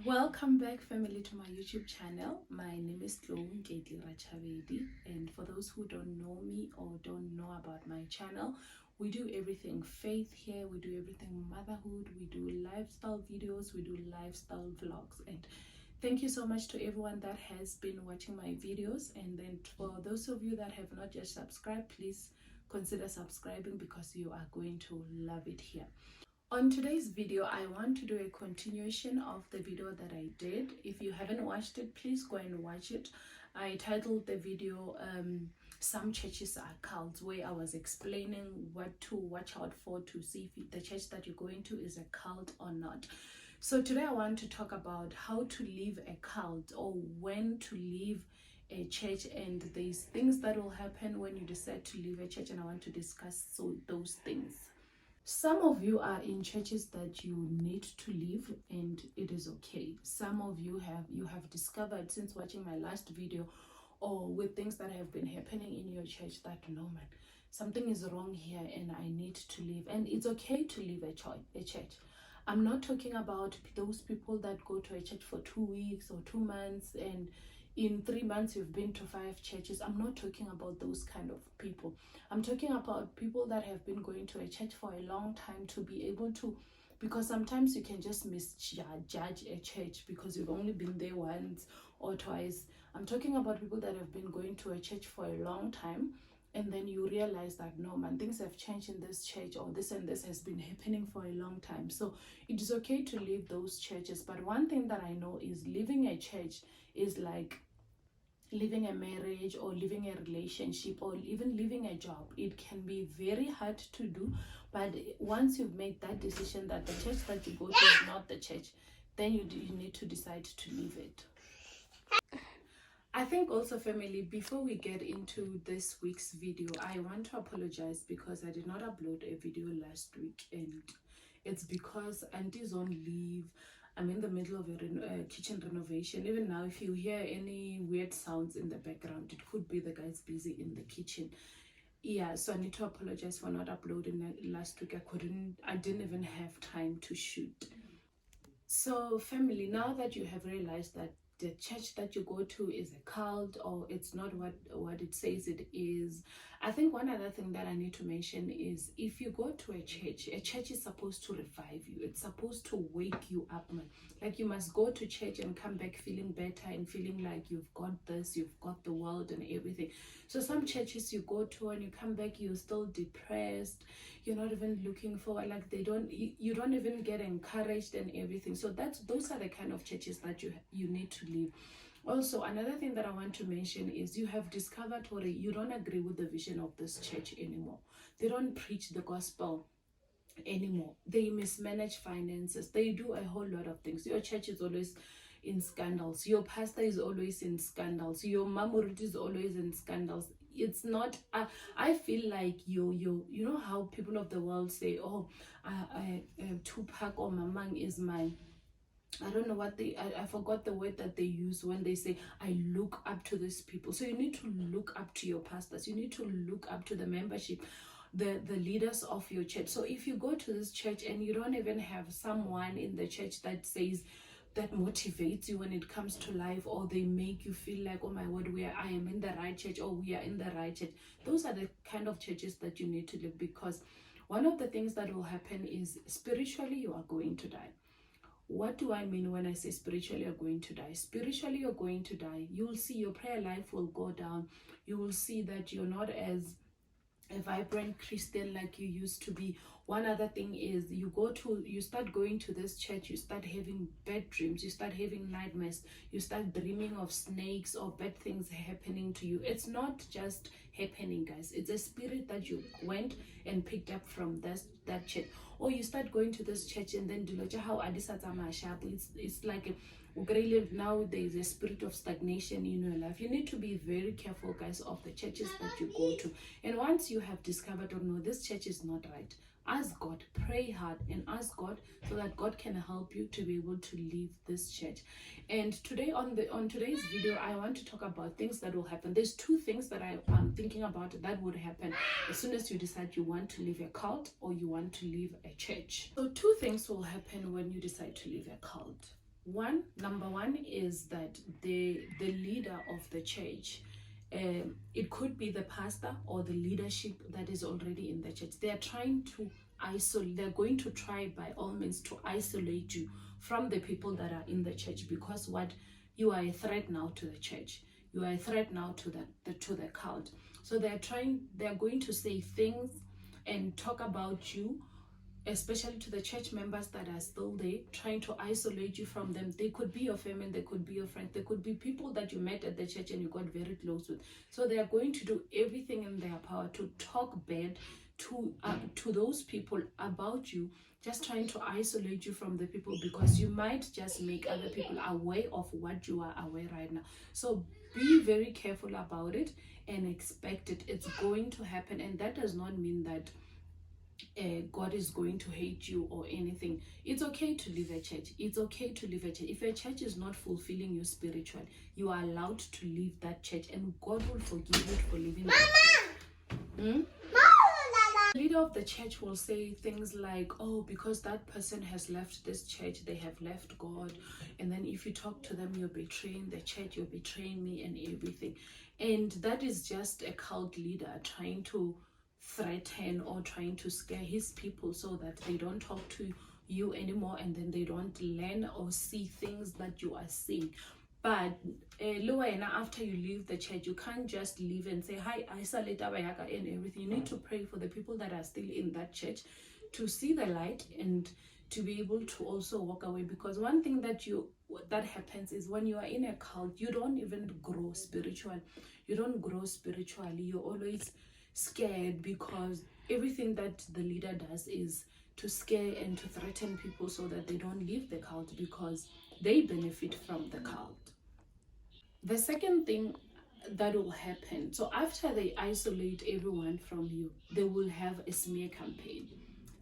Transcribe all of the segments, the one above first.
Welcome back, family, to my YouTube channel. My name is Tlong Rachavedi, and for those who don't know me or don't know about my channel, we do everything faith here, we do everything motherhood, we do lifestyle videos, we do lifestyle vlogs. And thank you so much to everyone that has been watching my videos. And then for those of you that have not yet subscribed, please consider subscribing because you are going to love it here. On today's video, I want to do a continuation of the video that I did. If you haven't watched it, please go and watch it. I titled the video Some Churches Are Cults, where I was explaining what to watch out for to see if the church that you're going to is a cult or not. So today I want to talk about how to leave a cult, or when to leave a church, and there's things that will happen when you decide to leave a church, and I want to discuss those things. Some of you are in churches that you need to leave, and it is okay. Some of you have discovered since watching my last video or with things that have been happening in your church that no man, something is wrong here and I need to leave. And it's okay to leave a church. I'm not talking about those people that go to a church for 2 weeks or 2 months, and in 3 months you've been to 5 churches. I'm not talking about those kind of people. I'm talking about people that have been going to a church for a long time, to be able to, because sometimes you can just misjudge a church because you've only been there once or twice. I'm talking about people that have been going to a church for a long time, and then you realize that no man, things have changed in this church, or this and this has been happening for a long time. So it is okay to leave those churches. But one thing that I know is leaving a church is like leaving a marriage or leaving a relationship or even leaving a job. It can be very hard to do, but once you've made that decision that the church that you go to is not the church, then you need to decide to leave it. I think also, family, before we get into this week's video, I want to apologize because I did not upload a video last week, and it's because Auntie's on leave. I'm in the middle of a kitchen renovation. Even now, if you hear any weird sounds in the background, it could be the guys busy in the kitchen. Yeah, so I need to apologize for not uploading last week. I didn't even have time to shoot. So family, now that you have realized that the church that you go to is a cult, or it's not what it says it is, I think one other thing that I need to mention is, if you go to a church is supposed to revive you. It's supposed to wake you up, man. Like, you must go to church and come back feeling better and feeling like you've got this, you've got the world and everything. So some churches you go to and you come back, you're still depressed, you're not even looking forward, like you don't even get encouraged and everything. So those are the kind of churches that you need to leave. Also, another thing that I want to mention is, you have discovered or you don't agree with the vision of this church anymore. They don't preach the gospel anymore. They mismanage finances. They do a whole lot of things. Your church is always in scandals. Your pastor is always in scandals. Your mamurut is always in scandals. It's not, I feel like you know how people of the world say, oh, Tupac or Mamang is mine. I don't know what I forgot the word that they use when they say, I look up to these people. So you need to look up to your pastors. You need to look up to the membership, the leaders of your church. So if you go to this church and you don't even have someone in the church that says, that motivates you when it comes to life, or they make you feel like, oh my word, I am in the right church, or we are in the right church, those are the kind of churches that you need to live. Because one of the things that will happen is, spiritually you are going to die. What do I mean when I say spiritually you're going to die? Spiritually you're going to die. You will see your prayer life will go down. You will see that you're not as a vibrant Christian like you used to be. One other thing is, you start going to this church, you start having bad dreams, you start having nightmares, you start dreaming of snakes or bad things happening to you. It's not just happening, guys. It's a spirit that you went and picked up from that church. Or you start going to this church and then it's like now there is a spirit of stagnation in your life. You need to be very careful, guys, of the churches that you go to. And once you have discovered, oh no, this church is not right, ask God, pray hard and ask God, so that God can help you to be able to leave this church. And today on today's video, I want to talk about things that will happen. There's 2 things that I'm thinking about that would happen as soon as you decide you want to leave a cult, or you want to leave a church. So 2 things will happen when you decide to leave a cult. Number one is that the leader of the church, it could be the pastor or the leadership that is already in the church. They are trying to isolate, they're going to try by all means to isolate you from the people that are in the church, because what, you are a threat now to the church, you are a threat now to the cult. So they're going to say things and talk about you, especially to the church members that are still there, trying to isolate you from them. They could be your family, they could be your friends, they could be people that you met at the church and you got very close with. So they are going to do everything in their power to talk bad to those people about you, just trying to isolate you from the people, because you might just make other people aware of what you are aware right now. So be very careful about it and expect it. It's going to happen, and that does not mean that God is going to hate you or anything. It's okay to leave a church. It's okay to leave a church. If a church is not fulfilling you spiritually, you are allowed to leave that church, and God will forgive you for leaving that church. The leader of the church will say things like, oh, because that person has left this church, they have left God. And then if you talk to them, you're betraying the church, you're betraying me and everything. And that is just a cult leader trying to threaten or trying to scare his people so that they don't talk to you anymore, and then they don't learn or see things that you are seeing. But after you leave the church, you can't just leave and say, hi, isolate and everything. You need to pray for the people that are still in that church to see the light and to be able to also walk away. Because one thing that happens is when you are in a cult, you don't even grow spiritually. You don't grow spiritually. You're always scared, because everything that the leader does is to scare and to threaten people so that they don't leave the cult, because they benefit from the cult. The second thing that will happen, so after they isolate everyone from you, they will have a smear campaign.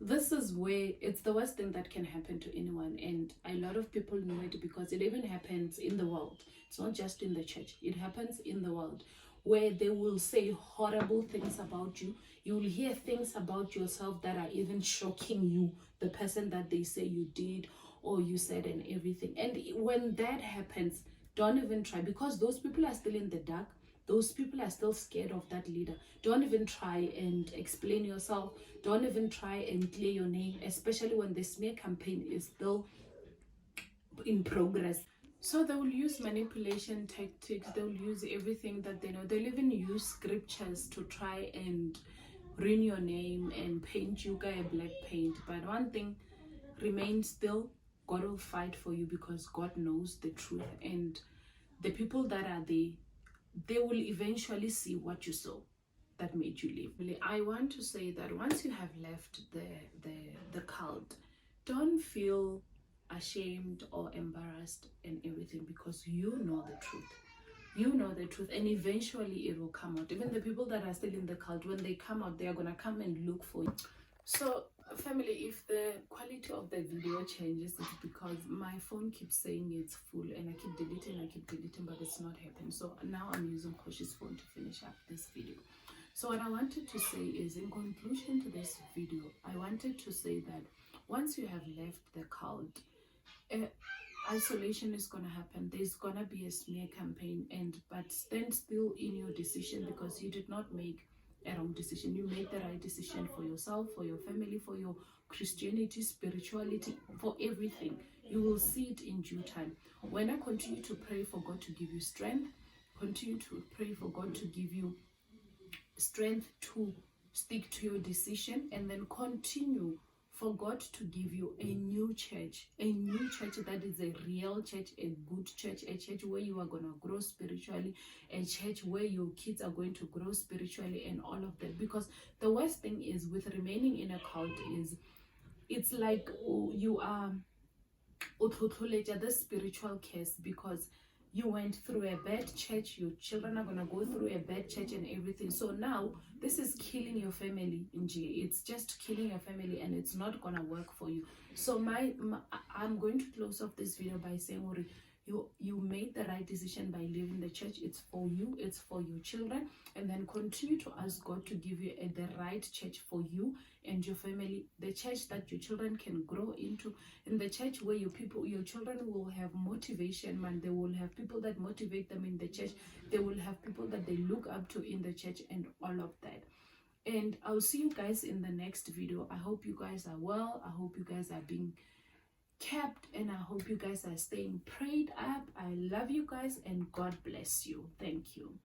This is where it's the worst thing that can happen to anyone, and a lot of people know it because it even happens in the world. It's not just in the church, it happens in the world, where they will say horrible things about you. You will hear things about yourself that are even shocking you, the person that they say you did or you said and everything. And when that happens, don't even try, because those people are still in the dark. Those people are still scared of that leader. Don't even try and explain yourself. Don't even try and clear your name, especially when the smear campaign is still in progress. So they will use manipulation tactics. They'll use everything that they know. They'll even use scriptures to try and ruin your name and paint you a black paint. But one thing remains still, God will fight for you, because God knows the truth. And the people that are there, they will eventually see what you saw that made you leave. I want to say that once you have left the cult, don't feel ashamed or embarrassed and everything, because you know the truth. You know the truth, and eventually it will come out. Even the people that are still in the cult, when they come out, they are gonna come and look for you. So family, if the quality of the video changes, it's because my phone keeps saying it's full, and I keep deleting, but it's not happening. So now I'm using Koshi's phone to finish up this video. So what I wanted to say is, in conclusion to this video, I wanted to say that once you have left the cult, isolation is gonna happen. There's gonna be a smear campaign, but stand still in your decision, because you did not make a wrong decision. You made the right decision for yourself, for your family, for your Christianity, spirituality, for everything. You will see it in due time. When I continue to pray for God to give you strength, continue to pray for God to give you strength to stick to your decision, and then continue for God to give you a new church that is a real church, a good church, a church where you are going to grow spiritually, a church where your kids are going to grow spiritually, and all of that. Because the worst thing is with remaining in a cult is, it's like you are this spiritual curse, because you went through a bad church, your children are going to go through a bad church and everything. So now this is killing your family. It's just killing your family, and it's not going to work for you. So I'm going to close off this video by saying, you made the right decision by leaving the church. It's for you, it's for your children. And then continue to ask God to give you the right church for you and your family, the church that your children can grow into, in the church where your children will have motivation, man. They will have people that motivate them in the church. They will have people that they look up to in the church, and all of that. And I'll see you guys in the next video. I hope you guys are well. I hope you guys are being kept, and I hope you guys are staying prayed up. I love you guys, and God bless you. Thank you.